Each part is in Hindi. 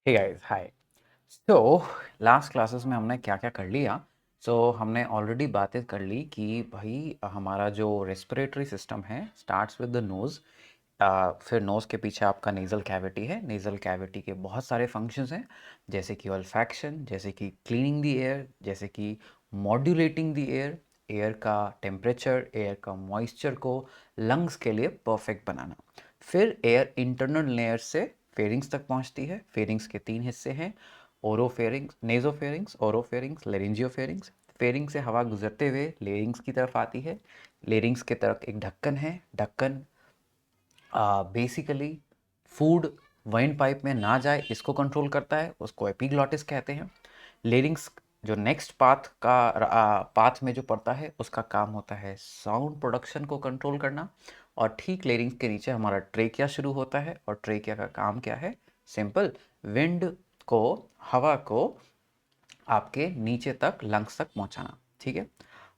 हे guys hi. So last classes में हमने क्या क्या कर लिया। हमने ऑलरेडी बातें कर ली कि भाई हमारा जो रेस्पिरेटरी सिस्टम है स्टार्ट्स विद द नोज़। फिर नोज़ के पीछे आपका नेज़ल कैविटी है। नेज़ल कैविटी के बहुत सारे फंक्शंस हैं, जैसे कि ऑल्फैक्शन, जैसे कि क्लीनिंग द एयर, जैसे कि मॉड्यूलेटिंग द एयर, एयर का टेम्परेचर, एयर का मॉइस्चर को लंग्स के लिए परफेक्ट बनाना। फिर एयर इंटरनल लेयर से फेरिंग्स तक पहुंचती है। फेरिंग्स के तीन हिस्से हैं, ओरोफेरिंग्स, नेजोफेरिंग्स, ओरोफेरिंग्स, लेरिंजियोफेरिंग्स। फेरिंग से हवा गुजरते हुए लेरिंग्स की तरफ आती है। लेरिंग्स के तरफ एक ढक्कन है। ढक्कन बेसिकली फूड वाइन पाइप में ना जाए इसको कंट्रोल करता है, उसको एपिग्लॉटिस कहते हैं। लेरिंग्स जो नेक्स्ट पाथ में जो पड़ता है उसका काम होता है साउंड प्रोडक्शन को कंट्रोल करना। और ठीक लेरिंग्स के नीचे हमारा ट्रेकिया शुरू होता है, और ट्रेकिया का काम क्या है? सिंपल, विंड को, हवा को आपके नीचे तक, लंग्स तक पहुंचाना। ठीक है,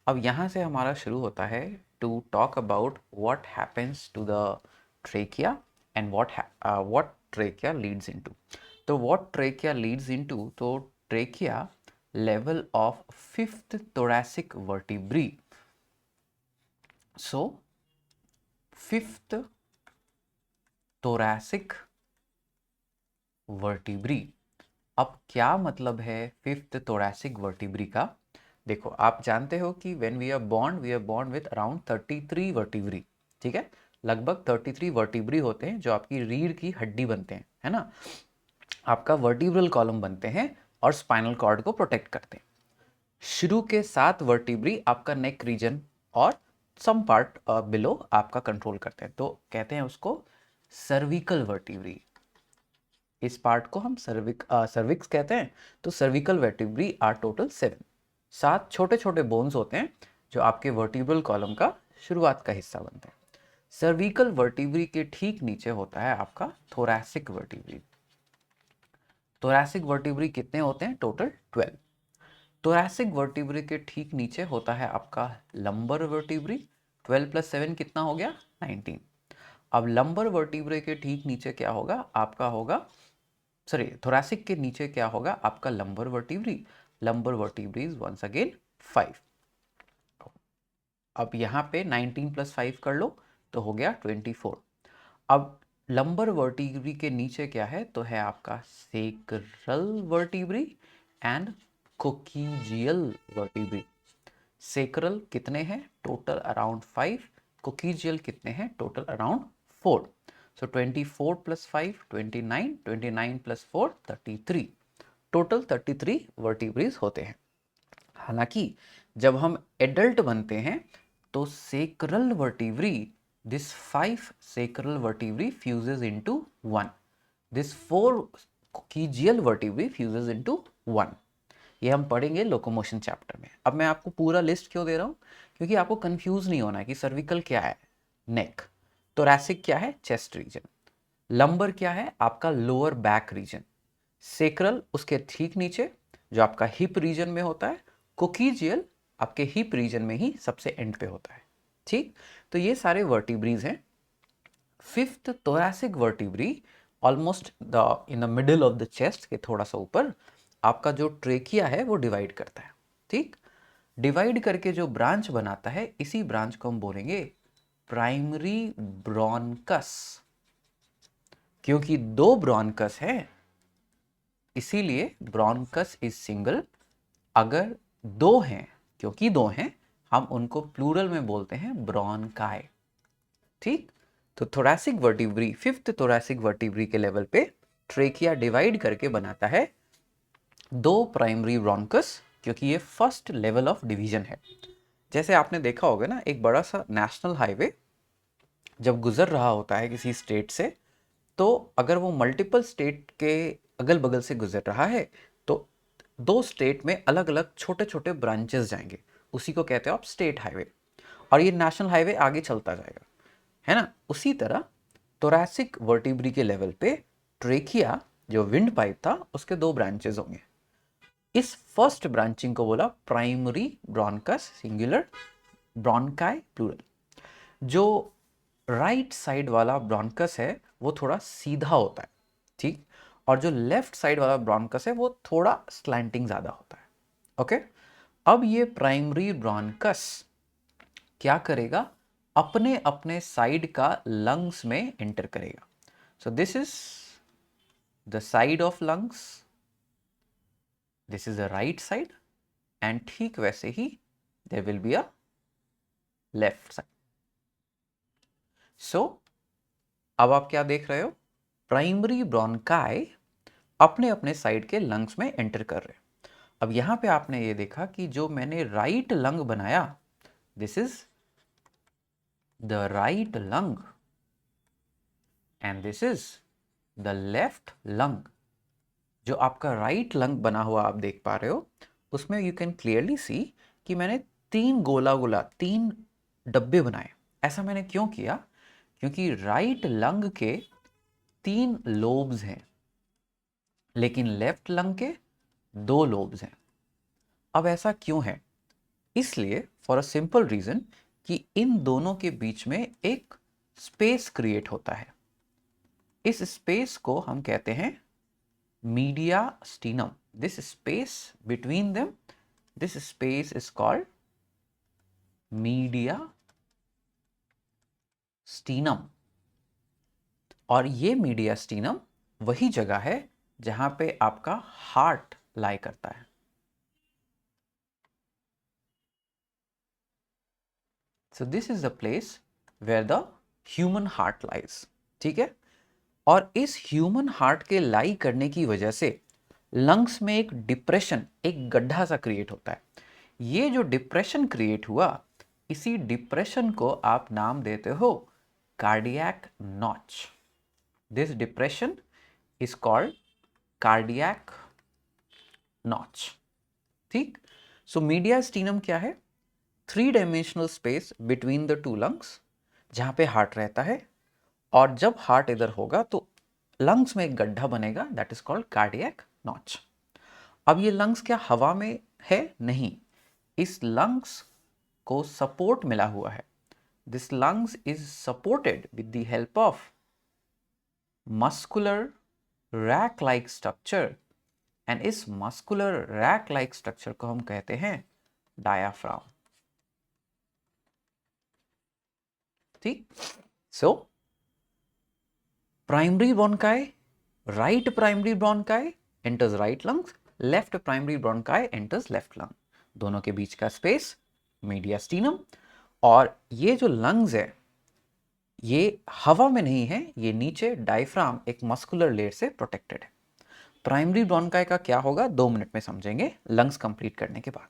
अब यहाँ से हमारा शुरू होता है to talk about what happens to the trachea and what trachea leads into. तो व्हाट ट्रेकिया लीड्स इनटू, तो trachea level of fifth thoracic vertebrae। So fifth thoracic vertebrae। अब क्या मतलब है फिफ्थ thoracic vertebrae का? देखो, आप जानते हो कि when we are born with around 33 vertebrae. ठीक है, लगभग 33 वर्टिब्री होते हैं जो आपकी रीढ़ की हड्डी बनते हैं, है ना। आपका वर्टिब्रल कॉलम बनते हैं और स्पाइनल कॉर्ड को प्रोटेक्ट करते हैं। शुरू के 7 वर्टिब्री आपका नेक रीजन और सम पार्ट बिलो आपका कंट्रोल करते हैं, तो कहते हैं उसको सर्विकल वर्टिब्री। इस पार्ट को हम सर्विक्स कहते हैं। तो सर्विकल वर्टिब्री आर टोटल 7। 7 छोटे छोटे बोन्स होते हैं जो आपके वर्टिब्रल कॉलम का शुरुआत का हिस्सा बनते हैं। सर्विकल वर्टिब्री के ठीक नीचे होता है आपका थोरैसिक वर्टिब्री। थोरैसिक वर्टिब्री कितने होते हैं? टोटल 12। थोरैसिक वर्टिब्री के ठीक नीचे होता है आपका लंबर वर्टिब्री। 12 प्लस 7 कितना हो गया? 19। अब लंबर वर्टिब्रे के ठीक नीचे क्या होगा? आपका होगा, सॉरी, थोरैसिक के नीचे क्या होगा? आपका lumbar vertebrae. Lumbar vertebrae is once again 5। अब यहाँ पे 19 प्लस 5 कर लो तो हो गया 24। अब लंबर वर्टिब्री के नीचे क्या है? तो है आपका sacral vertebrae and coccygeal vertebrae. Sacral कितने हैं? Total around 5। कोकिजियल कितने हैं? Total around 4। So 24 plus 5 29, 29 plus 4 33। Total 33 vertebrae होते हैं। हालांकि जब हम एडल्ट बनते हैं तो sacral vertebrae, this 5 sacral vertebrae fuses into 1। This 4 coccygeal vertebrae fuses into 1। ये हम पढ़ेंगे लोकोमोशन चैप्टर में। अब मैं आपको पूरा लिस्ट क्यों दे रहा हूँ? क्योंकि आपको कंफ्यूज नहीं होना है कि सर्विकल क्या है, नेक। थोरैसिक क्या है? Chest region. लंबर क्या है? आपका लोअर बैक रीजन। सेक्रल उसके ठीक नीचे जो आपका हिप रीजन में होता है। कोकिजियल आपके हिप रीजन में ही सबसे एंड पे होता है। ठीक, तो ये सारे वर्टिब्रीज हैं। Fifth thoracic vertebrae almost the in the middle of the chest के थोड़ा सा ऊपर आपका जो ट्रेकिया है वो डिवाइड करता है। ठीक, डिवाइड करके जो ब्रांच बनाता है, इसी ब्रांच को हम बोलेंगे प्राइमरी ब्रोनकस। क्योंकि दो ब्रोनकस है इसीलिए ब्रोनकस इज सिंगल। अगर दो हैं, क्योंकि दो हैं, हम उनको प्लूरल में बोलते हैं ब्रोनकाई। ठीक, तो thoracic vertebrae, fifth thoracic vertebrae के लेवल पे ट्रेकिया डिवाइड करके बनाता है दो प्राइमरी ब्रोनकस, क्योंकि ये फर्स्ट लेवल ऑफ डिवीजन है। जैसे आपने देखा होगा ना, एक बड़ा सा नेशनल हाईवे जब गुजर रहा होता है किसी स्टेट से, तो अगर वो मल्टीपल स्टेट के अगल बगल से गुजर रहा है तो दो स्टेट में अलग अलग छोटे छोटे ब्रांचेस जाएंगे, उसी को कहते हैं आप स्टेट हाईवे। और ये नेशनल हाईवे आगे चलता जाएगा, है ना। उसी तरह थोरैसिक वर्टिब्री के लेवल पे ट्रेकिया जो विंड पाइप था उसके दो ब्रांचेस होंगे। इस फर्स्ट ब्रांचिंग को बोला प्राइमरी ब्रोनकस सिंगुलर, ब्रोनकाई प्लूरल। जो राइट साइड वाला ब्रोनकस है वो थोड़ा सीधा होता है। ठीक, और जो लेफ्ट साइड वाला ब्रोंकस है वो थोड़ा स्लैंटिंग ज़्यादा होता है। ओके, अब ये प्राइमरी ब्रोंकस क्या करेगा, अपने अपने साइड का लंग्स में एंटर करेगा। So this is the side of lungs, this is the right side, and ठीक वैसे ही there will be a left side. सो अब आप क्या देख रहे हो, प्राइमरी ब्रोंकाई अपने अपने साइड के लंग्स में एंटर कर रहे हैं। अब यहां पे आपने ये देखा कि जो मैंने राइट लंग बनाया, this is the right lung and this is the left lung. जो आपका राइट लंग बना हुआ आप देख पा रहे हो, उसमें यू कैन क्लियरली सी कि मैंने तीन गोला गोला, तीन डब्बे बनाए। ऐसा मैंने क्यों किया, क्योंकि राइट लंग के तीन लोब्स हैं लेकिन लेफ्ट लंग के दो लोब्स हैं। अब ऐसा क्यों है, इसलिए फॉर अ सिंपल रीजन कि इन दोनों के बीच में एक स्पेस क्रिएट होता है। इस स्पेस को हम कहते हैं mediastinum. This space between them, this space is called mediastinum. और ये mediastinum वही जगह है जहां पे आपका हार्ट लाई करता है। So this is the place where the human heart lies. ठीक है, और इस ह्यूमन हार्ट के लाई करने की वजह से लंग्स में एक डिप्रेशन, एक गड्ढा सा क्रिएट होता है। ये जो डिप्रेशन क्रिएट हुआ, इसी डिप्रेशन को आप नाम देते हो cardiac notch. This depression is called cardiac notch. ठीक, सो मीडियास्टिनम क्या है, 3 dimensional space between the two lungs जहां पे हार्ट रहता है, और जब हार्ट इधर होगा तो लंग्स में एक गड्ढा बनेगा, that is called cardiac notch. अब ये लंग्स क्या हवा में है? नहीं, इस लंग्स को सपोर्ट मिला हुआ है। This lungs is supported with the help of muscular rack like structure, and इस मस्कुलर रैक लाइक स्ट्रक्चर को हम कहते हैं डायाफ्राम। ठीक, so primary bronchi, right primary bronchi enters right lungs, left primary bronchi enters left lung, दोनों के बीच का स्पेस मीडियास्टिनम। और ये जो लंग्स है ये हवा में नहीं है, ये नीचे डायफ्राम एक मस्कुलर लेयर से प्रोटेक्टेड है। प्राइमरी ब्रोंकाई का क्या होगा 2 मिनट में समझेंगे लंग्स कंप्लीट करने के बाद।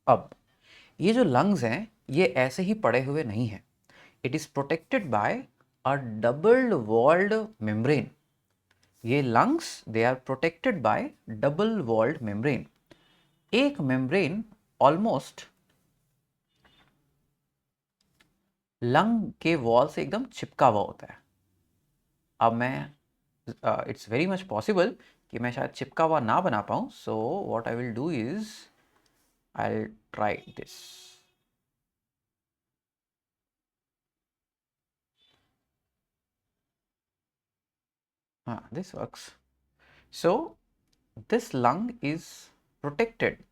अब ये जो लंग्स हैं ये ऐसे ही पड़े हुए नहीं हैं, it is protected by a double walled membrane. ये lungs they are protected by double walled membrane. एक मेम्ब्रेन ऑलमोस्ट लंग के वॉल से एकदम चिपका हुआ होता है। अब मैं इट्स वेरी मच पॉसिबल कि मैं शायद चिपका हुआ ना बना पाऊँ, so what I will do is I will try this. हाँ, this works. So this lung is protected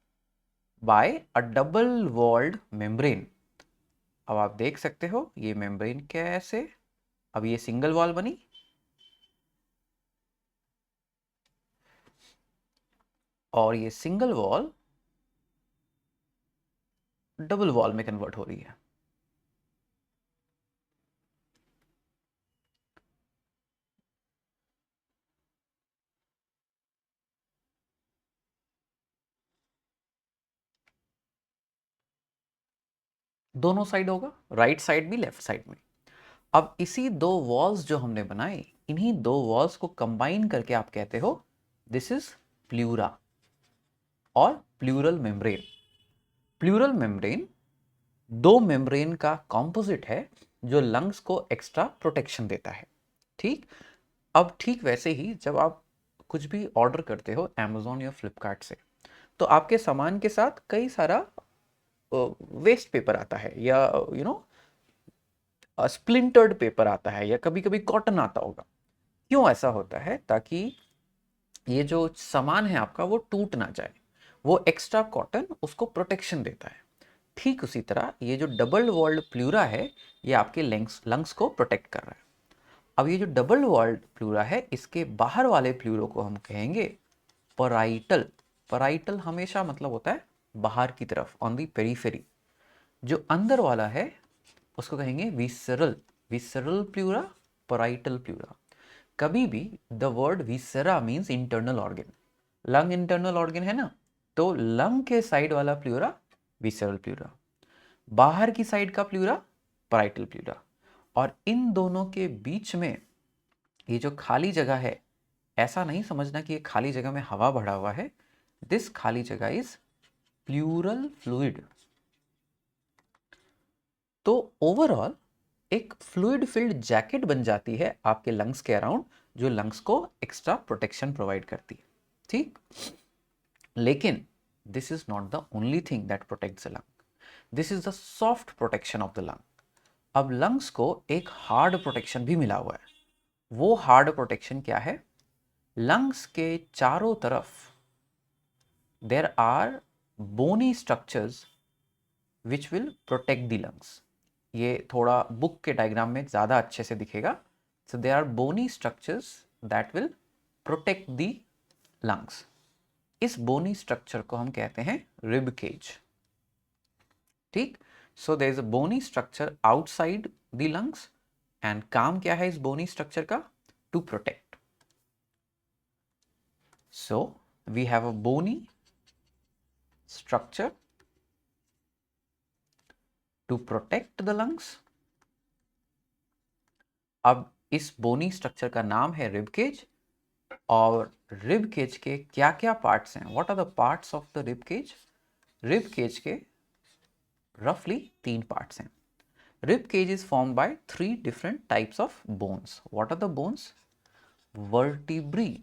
by a double walled membrane. अब आप देख सकते हो ये मेम्ब्रेन कैसे, अब ये सिंगल वॉल बनी और ये सिंगल वॉल डबल वॉल में कन्वर्ट हो रही है। दोनों साइड होगा, राइट साइड भी लेफ्ट साइड में। अब इसी दो वॉल्स जो हमने बनाए, इन्हीं दो वॉल्स को कंबाइन करके आप कहते हो दिस इज प्लूरा और प्लूरल मेम्ब्रेन। प्लूरल मेम्ब्रेन दो मेम्ब्रेन का कॉम्पोजिट है जो लंग्स को एक्स्ट्रा प्रोटेक्शन देता है। ठीक, अब ठीक वैसे ही जब आप कुछ भी ऑर्डर करते हो अमेज़ॉन या फ्लिपकार्ट से, तो आपके सामान के साथ कई सारा वेस्ट पेपर आता है, या स्प्लिंटर्ड पेपर आता है, या कभी कभी कॉटन आता होगा। क्यों ऐसा होता है? ताकि ये जो सामान है आपका वो टूट ना जाए, वो एक्स्ट्रा कॉटन उसको प्रोटेक्शन देता है। ठीक उसी तरह ये जो डबल वॉल्ड प्लूरा है ये आपके लंग्स को प्रोटेक्ट कर रहा है। अब ये जो डबल वॉल्ड प्लूरा है इसके बाहर वाले प्लूरो को हम कहेंगे पराइटल। पराइटल हमेशा मतलब होता है बाहर की तरफ, ऑन दी पेरीफेरी। जो अंदर वाला है उसको कहेंगे visceral. Visceral pleura, parietal pleura. कभी भी the word viscera means internal organ. Lung internal organ है ना, तो लंग के साइड वाला प्लूरा विसरल प्लूरा, बाहर की साइड का प्लूरा पराइटल प्लूरा। और इन दोनों के बीच में ये जो खाली जगह है, ऐसा नहीं समझना कि ये खाली जगह में हवा भरा हुआ है। दिस खाली जगह इज प्लूरल फ्लूइड। तो ओवरऑल एक फ्लूइड फिल्ड जैकेट बन जाती है आपके लंग्स के अराउंड, जो लंग्स को एक्स्ट्रा प्रोटेक्शन प्रोवाइड करती है। ठीक, लेकिन this is not the only thing that protects the lung, this is the soft protection of the lung. अब लंग्स को एक हार्ड प्रोटेक्शन भी मिला हुआ है। वो हार्ड प्रोटेक्शन क्या है? लंग्स के चारों तरफ there are bony structures which will protect the lungs. ये थोड़ा बुक के डायग्राम में ज़्यादा अच्छे से दिखेगा। So there are bony structures that will protect the lungs. इस बोनी स्ट्रक्चर को हम कहते हैं रिब केज। ठीक, so there is a bony structure outside the lungs, and काम क्या है इस बोनी स्ट्रक्चर का? To protect. So we have a bony structure to protect the lungs. अब इस बोनी स्ट्रक्चर का नाम है रिब केज। और रिब केज के क्या क्या पार्ट्स हैं? What are the parts of the rib cage? Rib cage के रफली 3 पार्ट्स हैं। Rib cage is formed bye 3 different types of bones. What are the bones? Vertebrae,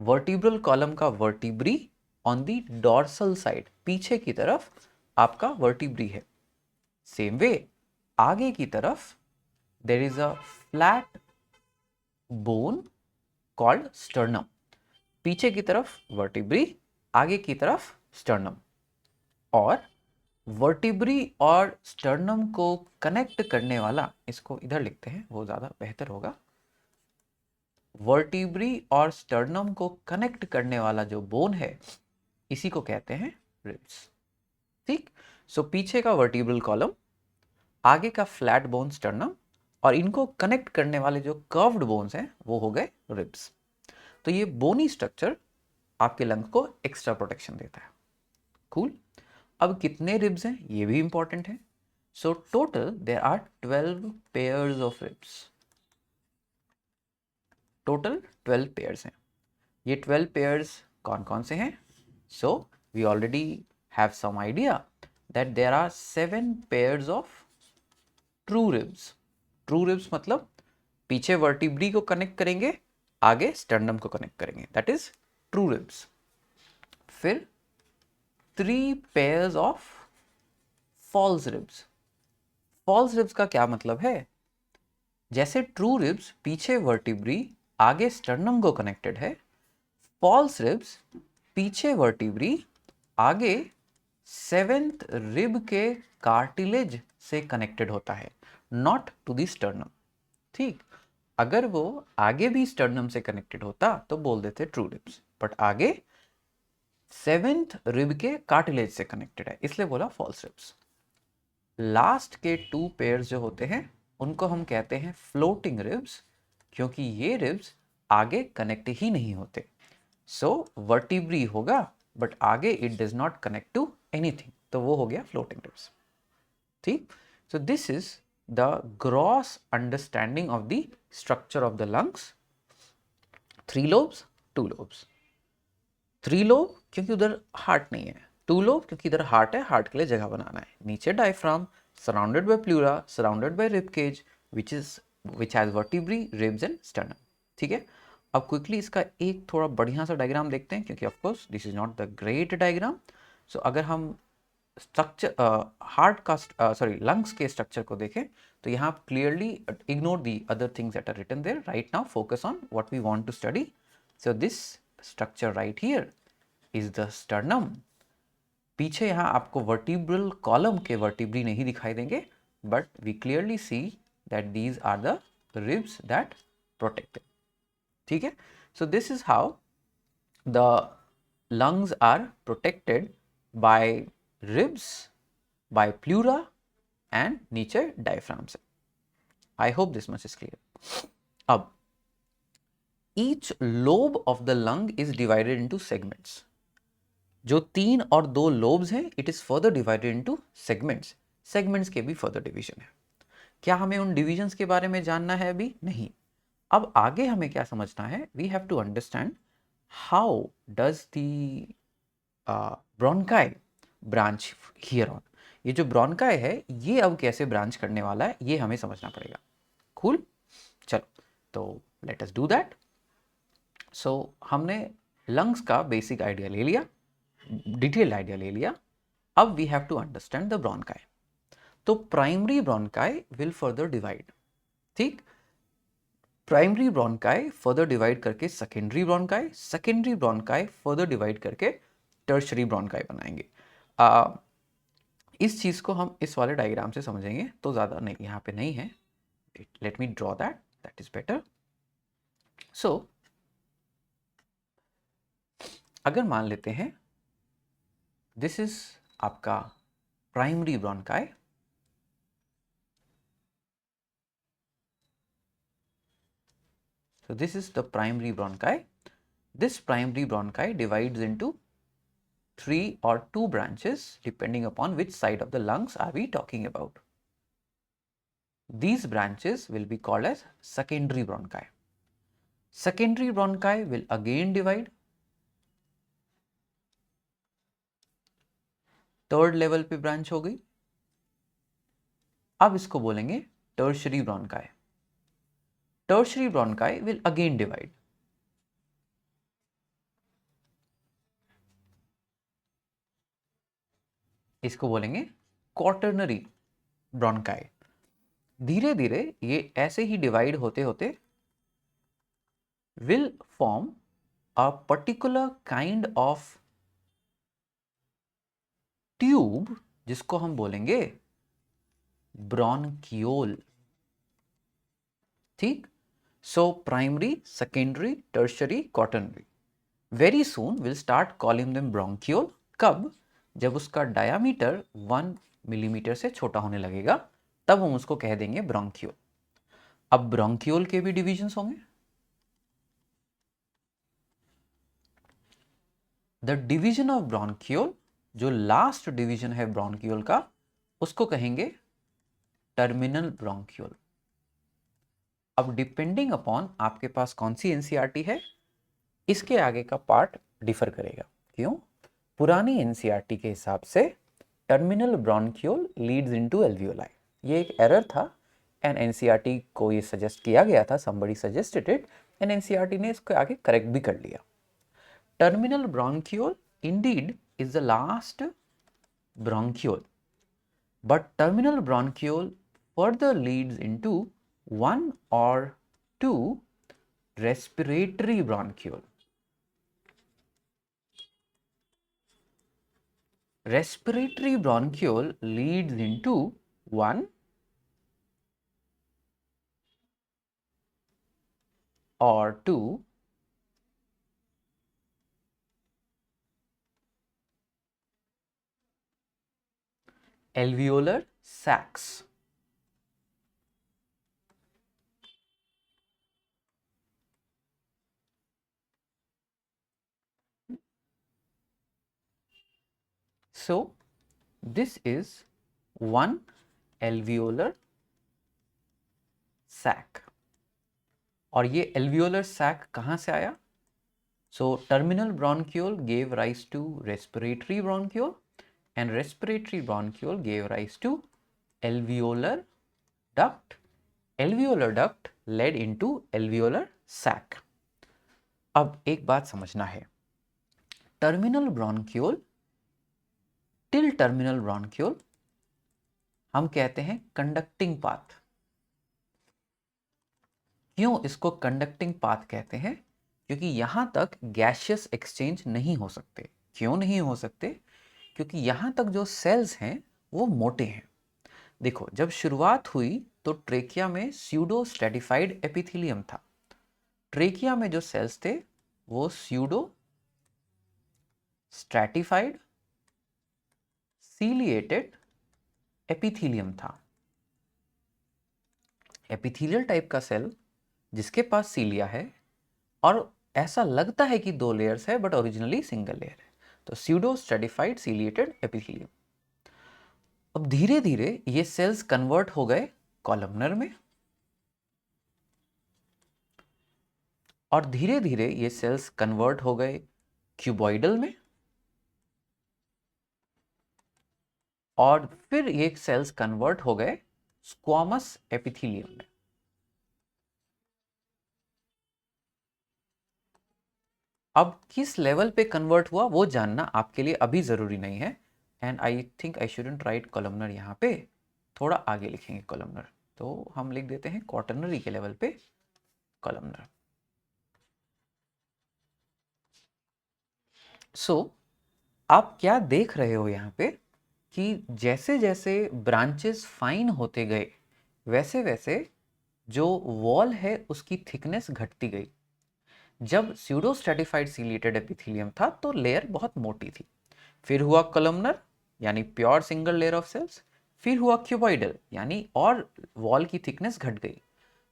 vertebral column का vertebrae on the dorsal side, पीछे की तरफ आपका वर्टिब्री है। सेम वे आगे की तरफ there is a flat bone called sternum. पीछे की तरफ वर्टिब्री, आगे की तरफ स्टर्नम। और वर्टिब्री और स्टर्नम को कनेक्ट करने वाला, इसको इधर लिखते हैं वो ज़्यादा बेहतर होगा। वर्टिब्री और स्टर्नम को कनेक्ट करने वाला जो बोन है इसी को कहते हैं रिब्स। ठीक, सो पीछे का वर्टिब्रल कॉलम, आगे का फ्लैट बोन स्टर्नम, और इनको कनेक्ट करने वाले जो कर्व्ड बोन्स हैं वो हो गए रिब्स। तो ये बोनी स्ट्रक्चर आपके लंग को एक्स्ट्रा प्रोटेक्शन देता है। कूल। अब कितने रिब्स हैं ये भी इंपॉर्टेंट है। So total there are 12 pairs of ribs. Total 12 pairs हैं। ये 12 पेयर्स कौन कौन से हैं? So we already have some idea that there are 7 pairs of true ribs. True ribs मतलब पीछे वर्टिब्री को कनेक्ट करेंगे, आगे स्टर्नम को कनेक्ट करेंगे, दैट इज ट्रू रिब्स। फिर 3 pairs of false ribs. False ribs का क्या मतलब है? जैसे ट्रू रिब्स पीछे वर्टिब्री, आगे स्टर्नम को कनेक्टेड है, फॉल्स रिब्स पीछे वर्टिब्री, आगे 7th रिब के कार्टिलेज से कनेक्टेड होता है, नॉट टू द स्टर्नम। ठीक, अगर वो आगे भी स्टर्नम से कनेक्टेड होता तो बोल देते ट्रू रिब्स, बट आगे 7th रिब के कार्टिलेज से कनेक्टेड है इसलिए बोला फॉल्स रिब्स। लास्ट के 2 पेयर्स जो होते हैं उनको हम कहते हैं फ्लोटिंग रिब्स, क्योंकि ये रिब्स आगे कनेक्ट ही नहीं होते। सो वर्टिब्री होगा बट आगे it does not connect to anything, तो वो हो गया फ्लोटिंग रिब्स। ठीक, so this is the gross understanding of the structure of the lungs. 3 lobes, 2 lobes. 3 lobe क्योंकि उधर हार्ट नहीं है, 2 लोब क्योंकि इधर हार्ट है, हार्ट के लिए जगह बनाना है। नीचे diaphragm, surrounded by pleura, surrounded by rib cage which has vertebrae, ribs and sternum। ठीक है, अब क्विकली इसका एक थोड़ा बढ़िया सा डायग्राम देखते हैं, क्योंकि of course this is not the great diagram. So अगर हम स्ट्रक्चर हार्ट का लंग्स के स्ट्रक्चर को देखें तो यहाँ clearly ignore the other things that are written there. Right now focus on what we want to study, So this structure right here is the sternum. पीछे यहाँ आपको वर्टिब्रल कॉलम के वर्टिब्री नहीं दिखाई देंगे, but we clearly see that these are the ribs that protect it. ठीक है. So this is how the lungs are protected by ribs, by pleura and नीचे diaphragm से. I hope this much is clear. अब each lobe of the lung is divided into segments. जो 3 और 2 lobes हैं, it is further divided into segments. Segments के भी further division है. क्या हमें उन divisions के बारे में जानना है अभी? नहीं. अब आगे हमें क्या समझना है? We have to understand how does the bronchi branch here on. ये जो bronchi है, ये अब कैसे branch करने वाला है, ये हमें समझना पड़ेगा. Cool? चलो, तो let us do that. So हमने lungs का basic idea ले लिया, detailed idea ले लिया. अब we have to understand the bronchi. तो primary bronchi will further divide. ठीक? प्राइमरी ब्रोंकाई फर्दर डिवाइड करके secondary bronchi, secondary bronchi further divide करके टर्शरी ब्रोंकाई बनाएंगे. इस चीज़ को हम इस वाले डायग्राम से समझेंगे, तो ज़्यादा नहीं, यहाँ पे नहीं है. Let me draw that is better. So अगर मान लेते हैं दिस इज आपका primary bronchi. So this is the primary bronchi. This primary bronchi divides into 3 or 2 branches depending upon which side of the lungs are we talking about. These branches will be called as secondary bronchi. Secondary bronchi will again divide. Third level पे ब्रांच हो गई. अब इसको बोलेंगे tertiary bronchi. Tertiary bronchi will again divide. इसको बोलेंगे quaternary bronchi. धीरे धीरे ये ऐसे ही डिवाइड होते होते will form a particular kind of tube जिसको हम बोलेंगे bronchiole. ठीक. So primary, secondary, tertiary, quaternary. Very soon we'll start calling them bronchiole. कब? जब उसका डायामीटर 1 मिलीमीटर से छोटा होने लगेगा, तब हम उसको कह देंगे ब्रोंकियोल. अब ब्रोंकियोल के भी डिविजन्स होंगे. द डिवीजन ऑफ ब्रोंकियोल, जो लास्ट डिवीजन है ब्रोंकियोल का, उसको कहेंगे टर्मिनल ब्रोंकियोल. अब डिपेंडिंग अपॉन आपके पास कौन सी एनसीईआरटी है, इसके आगे का पार्ट डिफर करेगा. क्यों? पुरानी एनसीईआरटी के हिसाब से terminal bronchiole Leeds into alveoli. ये एक एरर था एंड एनसीईआरटी को ये सजेस्ट किया गया था, somebody suggested it and NCERT ने इसको आगे करेक्ट भी कर लिया. Terminal bronchiole indeed is the last bronchiole, but terminal bronchiole further leads into 1 or 2 respiratory bronchiole. Respiratory bronchiole leads into 1 or 2 alveolar sacs. So this is one alveolar sac. और ये alveolar sac कहाँ से आया? So terminal bronchiole gave rise to respiratory bronchiole and respiratory bronchiole gave rise to alveolar duct. Alveolar duct led into alveolar sac. अब एक बात समझना है, terminal bronchiole till terminal bronchiole हम कहते हैं कंडक्टिंग पाथ. क्यों इसको कंडक्टिंग पाथ कहते हैं? क्योंकि यहां तक गैशियस एक्सचेंज नहीं हो सकते। क्यों नहीं हो सकते? क्योंकि यहां तक जो सेल्स हैं वो मोटे हैं। देखो, जब शुरुआत हुई तो ट्रेकिया में स्यूडो स्ट्रेटिफाइड एपिथेलियम था। ट्रेकिया में जो सेल्स थे वो स्यूडो स्ट्रेटिफाइड सीलिएटेड एपिथेलियम था। एपिथेलियल टाइप का सेल जिसके पास सीलिया है और ऐसा लगता है कि 2 लेयर्स है बट ओरिजिनली सिंगल लेयर है, तो स्यूडो स्ट्रेटिफाइड सीलिएटेड एपिथेलियम। अब धीरे धीरे ये सेल्स कन्वर्ट हो गए कॉलमनर में, और धीरे धीरे ये सेल्स कन्वर्ट हो गए क्यूबॉइडल में, और फिर ये सेल्स कन्वर्ट हो गए स्क्वामस एपिथेलियम में। अब किस लेवल पे कन्वर्ट हुआ वो जानना आपके लिए अभी जरूरी नहीं है, and I think I shouldn't right columnar यहाँ पे, थोड़ा आगे लिखेंगे कॉलमनर, तो हम लिख देते हैं क्वाटरनरी के लेवल पे कॉलमनर। सो आप क्या देख रहे हो यहाँ पे कि जैसे जैसे ब्रांचेस फाइन होते गए वैसे वैसे जो वॉल है उसकी थिकनेस घटती गई। जब स्यूडो स्ट्रेटिफाइड सीलिएटेड एपिथेलियम था तो लेयर बहुत मोटी थी, फिर हुआ कॉलमनर यानी pure single layer of cells, फिर हुआ क्यूबॉइडल यानी और वॉल की थिकनेस घट गई,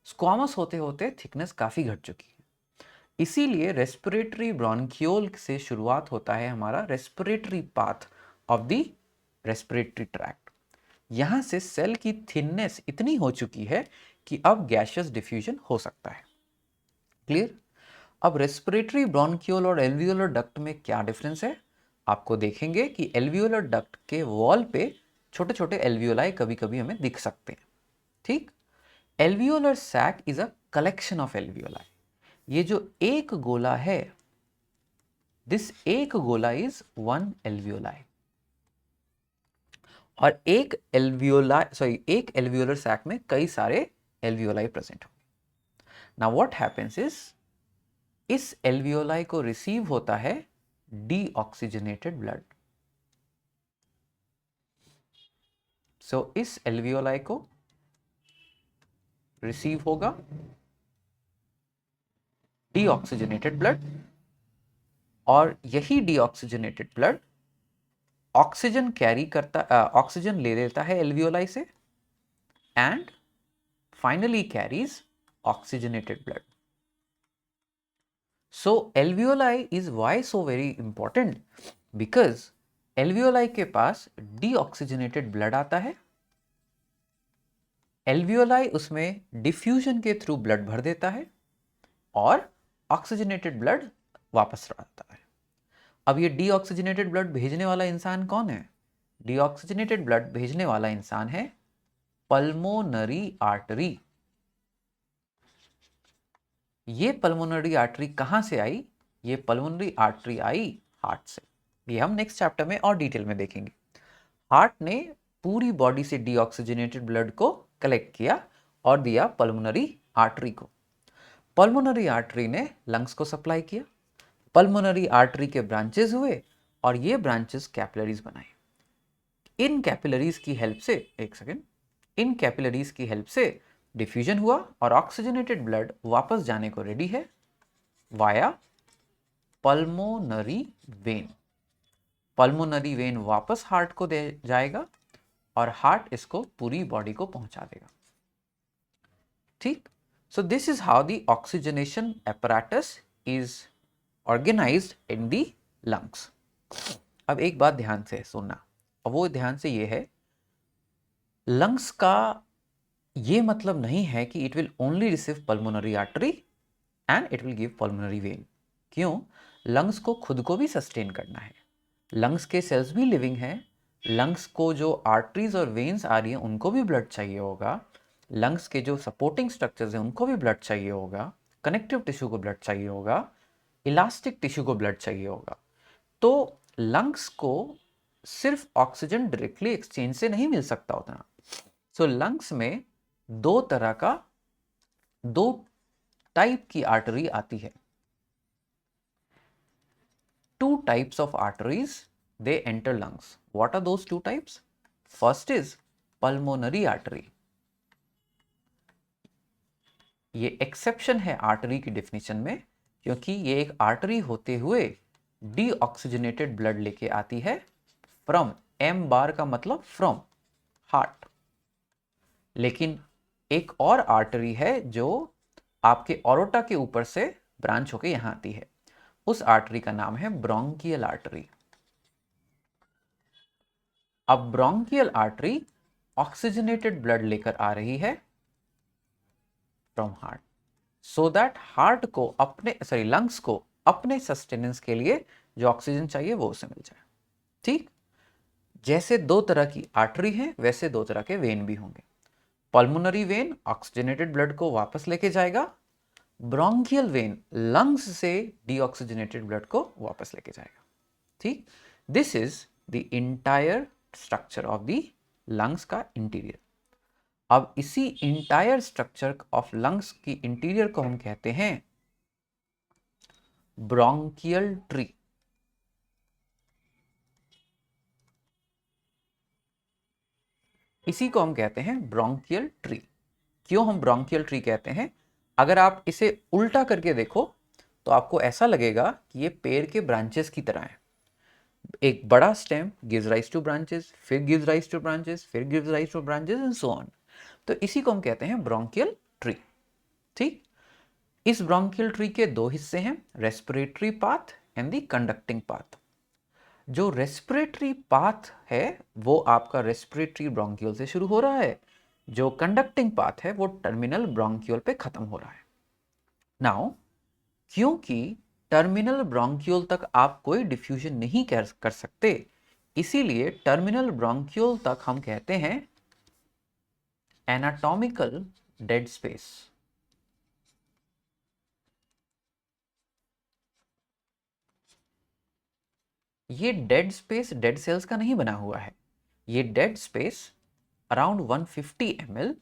स्क्वामस होते होते थिकनेस काफी घट चुकी है। इसीलिए रेस्पिरेटरी ब्रोंकियोल से शुरुआत होता है हमारा respiratory path of the respiratory tract. यहां से सेल की थिननेस इतनी हो चुकी है कि अब गैशियस डिफ्यूजन हो सकता है। क्लियर? अब रेस्पिरेटरी ब्रोंकियोल और एल्वियोलर डक्ट में क्या डिफरेंस है? आपको देखेंगे कि एल्वियोलर डक्ट के वॉल पे छोटे छोटे एल्वियोलाई कभी कभी हमें दिख सकते हैं। ठीक? Alveolar sac is a collection of alveoli. ये जो एक गोला है, दिस एक गोला इज वन एल्वियोलाई, और एक एल्वियोलर सैक में कई सारे एल्वियोलाई प्रेजेंट होंगे। नाउ व्हाट हैपेंस इज, इस एल्वियोलाई को रिसीव होता है डीऑक्सीजनेटेड ब्लड। सो इस एल्वियोलाई को रिसीव होगा डीऑक्सीजनेटेड ब्लड, और यही डीऑक्सीजनेटेड ब्लड ऑक्सीजन कैरी करता, ऑक्सीजन ले लेता है एल्वियोलाई से, and finally carries oxygenated blood. So alveoli is why so very important, because alveoli के पास deoxygenated blood आता है, alveoli उसमें डिफ्यूजन के थ्रू ब्लड भर देता है और ऑक्सीजनेटेड ब्लड वापस आता है। अब ये डीऑक्सीजनेटेड ब्लड भेजने वाला इंसान कौन है? डीऑक्सीजनेटेड ब्लड भेजने वाला इंसान है पल्मोनरी आर्टरी। ये पल्मोनरी आर्टरी कहां से आई? ये पल्मोनरी आर्टरी आई हार्ट से। ये हम नेक्स्ट चैप्टर में और डिटेल में देखेंगे। हार्ट ने पूरी बॉडी से डीऑक्सीजनेटेड ब्लड को कलेक्ट किया और दिया पल्मोनरी आर्टरी को। पल्मोनरी आर्टरी ने लंग्स को सप्लाई किया। पल्मोनरी आर्टरी के ब्रांचेस हुए और ये ब्रांचेस कैपिलरीज बनाए। इन कैपिलरीज की हेल्प से, एक सेकेंड, इन कैपिलरीज की हेल्प से डिफ्यूजन हुआ और ऑक्सीजनेटेड ब्लड वापस जाने को रेडी है via pulmonary vein. Pulmonary vein वापस हार्ट को दे जाएगा और हार्ट इसको पूरी बॉडी को पहुंचा देगा। ठीक? So this is how the oxygenation apparatus is organized in the lungs. अब एक बात ध्यान से सुनना, और वो ध्यान से ये है, लंग्स का ये मतलब नहीं है कि it will only receive pulmonary artery and it will give pulmonary vein. क्यों? लंग्स को खुद को भी सस्टेन करना है, लंग्स के सेल्स भी लिविंग हैं, लंग्स को जो आर्टरीज और वेन्स आ रही हैं उनको भी ब्लड चाहिए होगा, लंग्स के जो सपोर्टिंग स्ट्रक्चर्स हैं उनको भी ब्लड चाहिए होगा, कनेक्टिव टिश्यू को ब्लड चाहिए होगा, इलास्टिक टिश्यू को ब्लड चाहिए होगा। तो लंग्स को सिर्फ ऑक्सीजन डायरेक्टली एक्सचेंज से नहीं मिल सकता उतना। सो लंग्स में दो टाइप की आर्टरी आती है। types of arteries, they enter lungs. What are those two types? First is pulmonary artery. ये एक्सेप्शन है आर्टरी की डेफिनेशन में, क्योंकि ये एक आर्टरी होते हुए डीऑक्सीजनेटेड ब्लड लेके आती है फ्रॉम, एम बार का मतलब फ्रॉम हार्ट। लेकिन एक और आर्टरी है जो आपके ऑरोटा के ऊपर से ब्रांच होके यहां आती है, उस आर्टरी का नाम है ब्रोंकियल आर्टरी। अब ब्रोंकियल आर्टरी ऑक्सीजनेटेड ब्लड लेकर आ रही है from heart, so that heart को अपने लंग्स को अपने सस्टेनेंस के लिए जो ऑक्सीजन चाहिए वो उसे मिल जाए। ठीक, जैसे दो तरह की आर्टरी है वैसे दो तरह के वेन भी होंगे। पल्मोनरी वेन ऑक्सीजनेटेड ब्लड को वापस लेके जाएगा, ब्रोंकियल वेन लंग्स से डीऑक्सीजनेटेड ब्लड को वापस लेके जाएगा। ठीक, this is the entire structure of the lungs का इंटीरियर। अब इसी इंटायर स्ट्रक्चर ऑफ लंग्स की इंटीरियर को हम कहते हैं ब्रोंकियल ट्री। इसी को हम कहते हैं ब्रोंकियल ट्री। क्यों हम ब्रोंकियल ट्री कहते हैं? अगर आप इसे उल्टा करके देखो तो आपको ऐसा लगेगा कि ये पेड़ के ब्रांचेस की तरह है। एक बड़ा stem gives rise two branches, फिर गिव्स राइज टू ब्रांचेस, फिर gives rise two branches and so on. तो इसी को हम कहते हैं ब्रोंकियल ट्री। ठीक, इस ब्रोंकियल ट्री के दो हिस्से हैं, respiratory path and the conducting path. जो रेस्पिरेटरी पाथ है वो आपका रेस्पिरेटरी ब्रोंक्यूल से शुरू हो रहा है, जो कंडक्टिंग पाथ है वो टर्मिनल ब्रोंक्यूल पे खत्म हो रहा है। नाउ क्योंकि टर्मिनल ब्रोंक्यूल तक आप कोई डिफ्यूजन नहीं कर सकते, इसीलिए टर्मिनल ब्रोंक्यूल तक हम कहते हैं एनाटॉमिकल डेड स्पेस। ये डेड स्पेस डेड सेल्स का नहीं बना हुआ है। ये dead space around 150 ml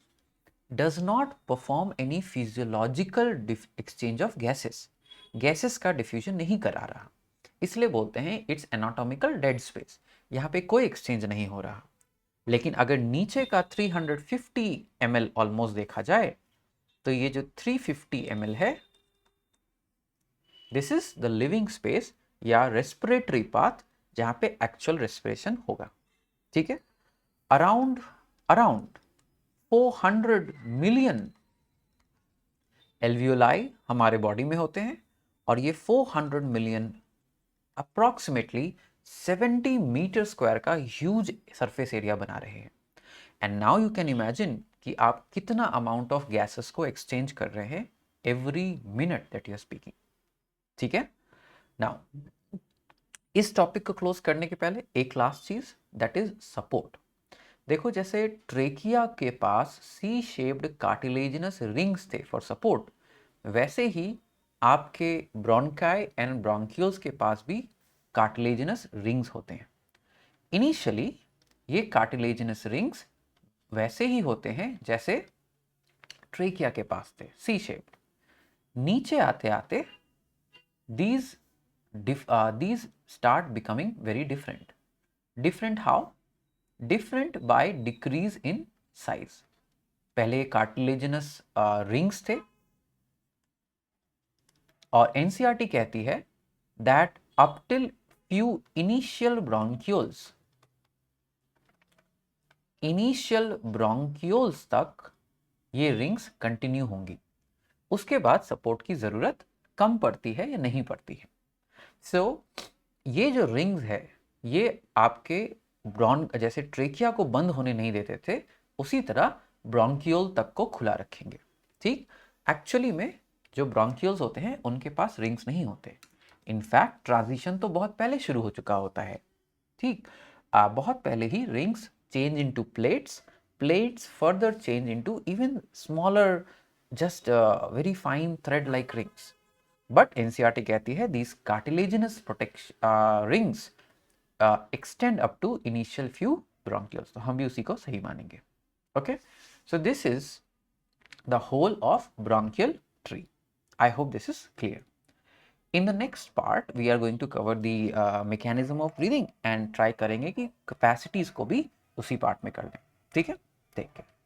does not perform any physiological exchange of gases. Gases का डिफ्यूजन नहीं करा रहा, इसलिए बोलते हैं इट्स एनाटॉमिकल डेड स्पेस। यहाँ पे कोई एक्सचेंज नहीं हो रहा। लेकिन अगर नीचे का 350 ml ऑलमोस्ट देखा जाए तो ये जो 350 ml है, this is the living space या रेस्पिरेटरी पाथ जहाँ पे एक्चुअल रेस्पिरेशन होगा। ठीक है, अराउंड 400 मिलियन एल्वियोलाई हमारे बॉडी में होते हैं, और ये 400 मिलियन अप्रॉक्सीमेटली 70 मीटर स्क्वायर का ह्यूज सरफेस एरिया बना रहे हैं। And now you can imagine कि आप कितना अमाउंट ऑफ गैसेस को एक्सचेंज कर रहे हैं every minute that you are speaking. ठीक है, नाउ इस टॉपिक को क्लोज करने के पहले एक लास्ट चीज, दैट इज सपोर्ट। देखो, जैसे ट्रेकिया के पास सी शेप्ड कार्टिलेजिनस रिंग्स थे फॉर सपोर्ट, वैसे ही आपके ब्रोंकाई एंड ब्रोंक्यूल्स के पास भी कार्टिलेजिनस रिंग्स होते हैं। इनिशियली ये कार्टिलेजिनस रिंग्स वैसे ही होते हैं जैसे ट्रेकिया के पास थे, सी शेप्ड। नीचे आते आते these start becoming very different. Different how? Different by decrease in size. पहले कार्टिलेजिनस रिंग्स थे, और एनसीईआरटी कहती है that up till few initial bronchioles तक ये रिंग्स कंटिन्यू होंगी। उसके बाद सपोर्ट की जरूरत कम पड़ती है या नहीं पड़ती है। सो ये जो रिंग्स है ये आपके जैसे ट्रेकिया को बंद होने नहीं देते थे, उसी तरह ब्रोंक्यूल तक को खुला रखेंगे। ठीक, एक्चुअली में जो ब्रोंक्यूल्स होते हैं उनके पास रिंग्स नहीं होते। इनफैक्ट ट्रांजिशन तो बहुत पहले शुरू हो चुका होता है। ठीक, बहुत पहले ही rings change into plates further change into even smaller just very fine thread like rings. But NCERT कहती है these cartilaginous rings extend up to initial few bronchioles, तो हम भी उसी को सही मानेंगे। Okay, so this is the whole of bronchial tree. I hope this is clear. In the next part we are going to cover the mechanism of breathing and try करेंगे कि कैपेसिटीज को भी उसी पार्ट में कर लें। ठीक है, टेक केयर।